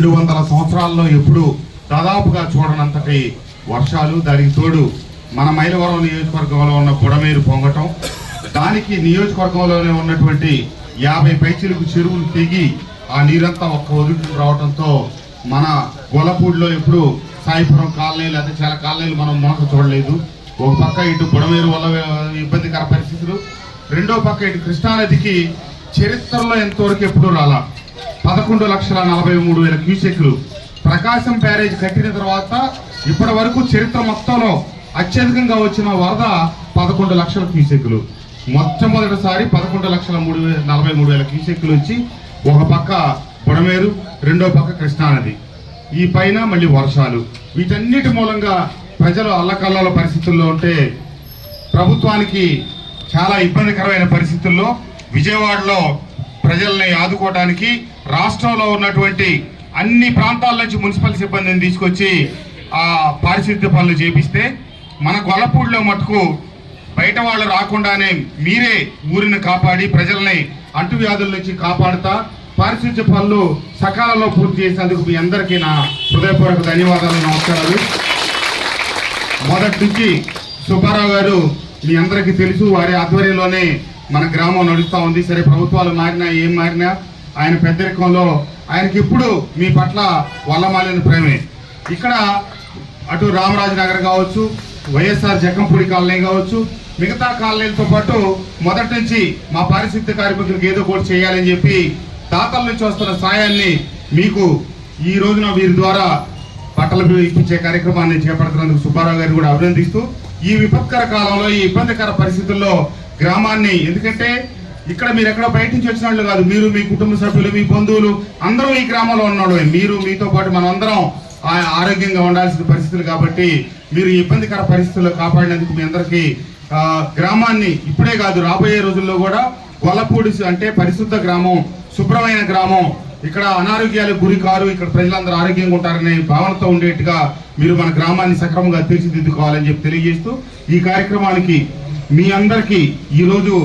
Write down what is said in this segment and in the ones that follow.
200 సంవత్సరాల్లో ఎప్పుడు దాదాపుగా చూడనంతటి వర్షాలు, దానికి తోడు మన మైలవరం నియోజకవర్గంలో ఉన్న బుడమేరు పొంగటం, దానికి నియోజకవర్గంలోనే ఉన్నటువంటి 50 పైచిలకు చెరువులు తెగి ఆ నీరంతా ఒక్క ఒదుటికి రావడంతో మన గొల్లపూడిలో ఎప్పుడు సాయిపురం కాలనీలు అయితే చాలా కాలనీలు మనం మొనక చూడలేదు. ఒక పక్క ఇటు బుడమేరు వల్ల ఇబ్బందికర పరిస్థితులు, రెండో పక్క ఇటు కృష్ణానదికి చరిత్రలో ఎంతవరకు ఎప్పుడు రాలా 11,43,000 క్యూసెక్లు. ప్రకాశం బ్యారేజ్ కట్టిన తర్వాత ఇప్పటి వరకు చరిత్ర మొత్తంలో అత్యధికంగా వచ్చిన వరద 11 లక్షల క్యూసెక్లు. మొట్టమొదటిసారి 11,43,000 క్యూసెక్లు వచ్చి ఒక పక్క బుడమేరు, రెండో పక్క కృష్ణానది, ఈ పైన మళ్ళీ వర్షాలు, వీటన్నిటి మూలంగా ప్రజలు అల్లకల్లోల పరిస్థితుల్లో ఉంటే ప్రభుత్వానికి చాలా ఇబ్బందికరమైన పరిస్థితుల్లో విజయవాడలో ప్రజల్ని ఆదుకోవడానికి రాష్ట్రంలో ఉన్నటువంటి అన్ని ప్రాంతాల నుంచి మున్సిపల్ సిబ్బందిని తీసుకొచ్చి ఆ పారిశుద్ధ్య పనులు చేపిస్తే మన గొల్లపూడిలో మటుకు బయట వాళ్ళు రాకుండానే మీరే ఊరిని కాపాడి ప్రజల్ని అంటువ్యాధుల నుంచి కాపాడుతా పారిశుద్ధ్య పనులు సకాలంలో పూర్తి చేసేందుకు మీ అందరికీ నా హృదయపూర్వక ధన్యవాదాలు, నమస్కారాలు. మొదటి నుంచి సుబ్బారావు గారు మీ అందరికీ తెలుసు, వారి ఆధ్వర్యంలోనే మన గ్రామం నడుస్తూ ఉంది. సరే ప్రభుత్వాలు మారినా ఏం మారినా ఆయన పెద్దరికంలో ఆయనకి ఎప్పుడు మీ పట్ల వల్లమాలిన ప్రేమే. ఇక్కడ అటు రామరాజు నగర్ కావచ్చు, వైఎస్ఆర్ జక్కంపూడి కాలనీ కావచ్చు, మిగతా కాలనీలతో పాటు మొదటి నుంచి మా పారిశుద్ధ్య కార్మికులకు ఏదో ఒకటి చేయాలని చెప్పి దాతల నుంచి వస్తున్న సాయాన్ని మీకు ఈ రోజున వీరి ద్వారా బట్టలు ఇప్పించే కార్యక్రమాన్ని చేపడుతున్నందుకు సుబ్బారావు గారిని కూడా అభినందిస్తూ, ఈ విపత్కర కాలంలో ఈ ఇబ్బందికర పరిస్థితుల్లో గ్రామాన్ని, ఎందుకంటే ఇక్కడ మీరు ఎక్కడో బయట నుంచి వచ్చిన వాళ్ళు కాదు, మీరు మీ కుటుంబ సభ్యులు మీ బంధువులు అందరూ ఈ గ్రామంలో ఉన్నాడు, మీరు మీతో పాటు మనం అందరం ఆరోగ్యంగా ఉండాల్సిన పరిస్థితులు కాబట్టి మీరు ఇబ్బందికర పరిస్థితుల్లో కాపాడినందుకు మీ అందరికీ గ్రామాన్ని ఇప్పుడే కాదు రాబోయే రోజుల్లో కూడా గొల్లపూడి అంటే పరిశుద్ధ గ్రామం, శుభ్రమైన గ్రామం, ఇక్కడ అనారోగ్యాలకు గురి కారు, ఇక్కడ ప్రజలందరూ ఆరోగ్యంగా ఉంటారనే భావనతో ఉండేట్టుగా మీరు మన గ్రామాన్ని సక్రమంగా తీర్చిదిద్దుకోవాలని చెప్పి తెలియజేస్తూ ఈ కార్యక్రమానికి మీ అందరికీ ఈరోజు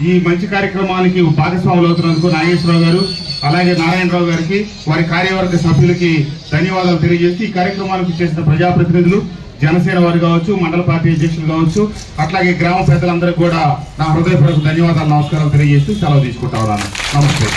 ఈ మంచి కార్యక్రమానికి భాగస్వాములు అవుతున్నందుకు నాగేశ్వరరావు గారు అలాగే నారాయణరావు గారికి వారి కార్యవర్గ సభ్యులకి ధన్యవాదాలు తెలియజేస్తూ ఈ కార్యక్రమానికి చేసిన ప్రజాప్రతినిధులు, జనసేన వారు కావచ్చు, మండల పార్టీ అధ్యక్షులు కావచ్చు, అట్లాగే గ్రామ పెద్దలందరికీ కూడా నా హృదయపూర్వక ధన్యవాదాలు, నమస్కారాలు తెలియజేస్తూ సెలవు తీసుకుంటా ఉన్నాను. నమస్తే.